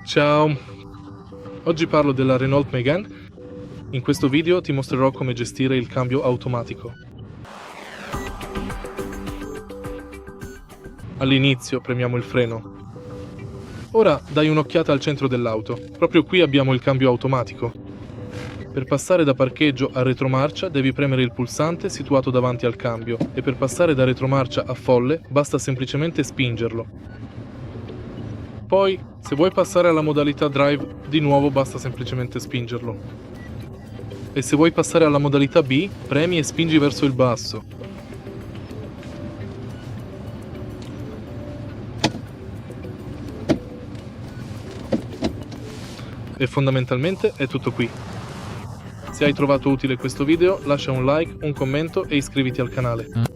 Ciao, oggi parlo della Renault Megane. In questo video ti mostrerò come gestire il cambio automatico. All'inizio premiamo il freno. Ora dai un'occhiata al centro dell'auto. Proprio qui abbiamo il cambio automatico. Per passare da parcheggio a retromarcia devi premere il pulsante situato davanti al cambio e per passare da retromarcia a folle basta semplicemente spingerlo. Poi, se vuoi passare alla modalità drive, di nuovo basta semplicemente spingerlo. E se vuoi passare alla modalità B, premi e spingi verso il basso. E fondamentalmente è tutto qui. Se hai trovato utile questo video, lascia un like, un commento e iscriviti al canale.